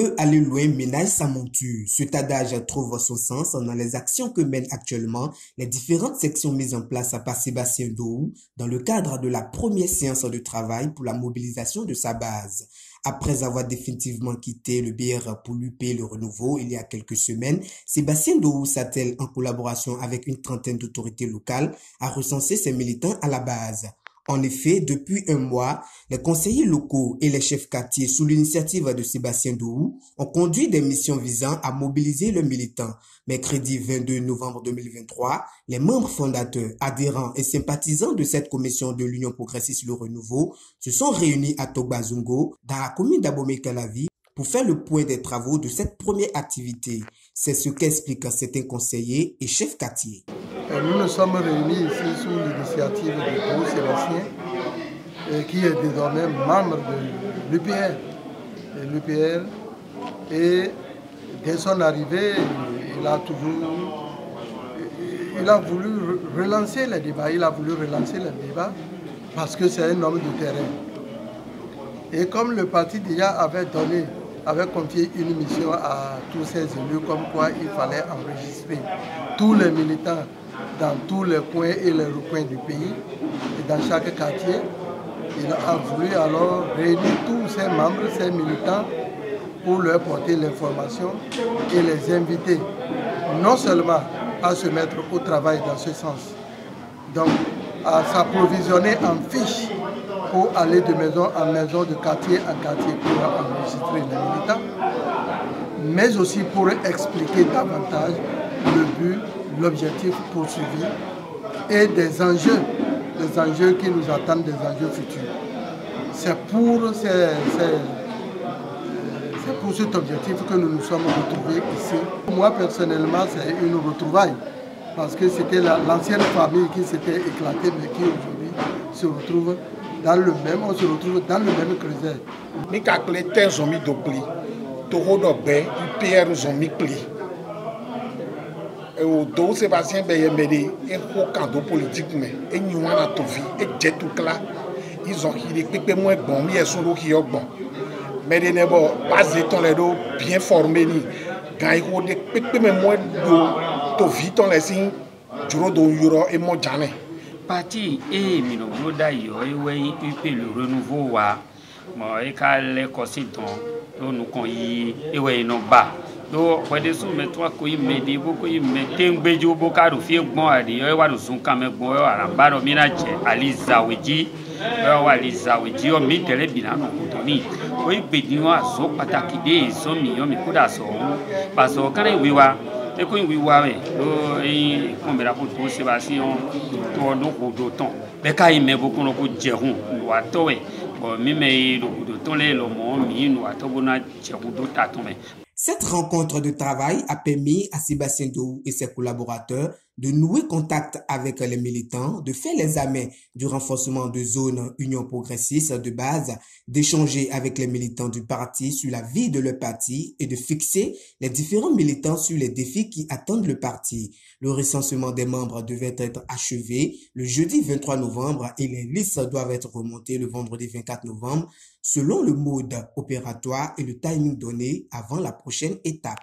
veut aller loin ménage sa monture. Cet adage trouve son sens dans les actions que mènent actuellement les différentes sections mises en place par Sébastien Dohou dans le cadre de la première séance de travail pour la mobilisation de sa base. Après avoir définitivement quitté le BR pour l'UP Le Renouveau il y a quelques semaines, Sébastien Dohou s'attelle en collaboration avec une trentaine d'autorités locales à recenser ses militants à la base. En effet, depuis un mois, les conseillers locaux et les chefs quartiers, sous l'initiative de Sébastien Dohou, ont conduit des missions visant à mobiliser leurs militants. Mercredi 22 novembre 2023, les membres fondateurs, adhérents et sympathisants de cette commission de l'Union progressiste Le Renouveau se sont réunis à Togbazongo, dans la commune d'Abomey-Calavi, pour faire le point des travaux de cette première activité. C'est ce qu'expliquent certains conseillers et chefs quartiers. Nous nous sommes réunis ici sous l'initiative de Dohou Sébastien, qui est désormais membre de l'UPR. Et dès son arrivée, il a voulu relancer les débats. Parce que c'est un homme de terrain. Et comme le parti déjà avait confié une mission à tous ses élus, comme quoi il fallait enregistrer tous les militants dans tous les coins et les recoins du pays, et dans chaque quartier, il a voulu alors réunir tous ses membres, ses militants, pour leur porter l'information et les inviter, non seulement à se mettre au travail dans ce sens, donc à s'approvisionner en fiches pour aller de maison en maison, de quartier en quartier pour enregistrer les militants, mais aussi pour expliquer davantage le but, l'objectif poursuivi et des enjeux qui nous attendent, des enjeux futurs. C'est pour cet objectif que nous nous sommes retrouvés ici. Moi personnellement, c'est une retrouvaille parce que c'était l'ancienne famille qui s'était éclatée mais qui aujourd'hui se retrouve dans le même creuset. Nous avons Dohou Sébastien Beyemede et Hokando politique mais et Nyuana Tofi et Jetukla ils ont qui les moins bon mais sont qui bon mais des nebo basé ton les dos bien formé ni quand il faut des pépé mais moins do Tofi ton les signes juro do euro et mo jane parti et mino moda yo e we UP Le Renouveau wa mo e ka le considon nous kon yi e we no ba do pwede sou metwa ko imedi boko imete ngbejo boka do fie gbon adi yo wa do sun kan me gbon yo aramba do mina je alizaweji yo wa alizaweji o mi tele bina no kutoni o igbedi wa so pataki de so mi yo mi kuda so paso kan wiwa e ko wiwa we do e kon mera ko to Sébastien to no ko do ton be ka ime boko no ko jehun wa to we bo mi me do ton le lo mo mi no atobona jehu do tatome. Cette rencontre de travail a permis à Sébastien Dohou et ses collaborateurs de nouer contact avec les militants, de faire les amens du renforcement de zones Union progressiste de base, d'échanger avec les militants du parti sur la vie de leur parti et de fixer les différents militants sur les défis qui attendent le parti. Le recensement des membres devait être achevé le jeudi 23 novembre et les listes doivent être remontées le vendredi 24 novembre selon le mode opératoire et le timing donné avant la prochaine étape.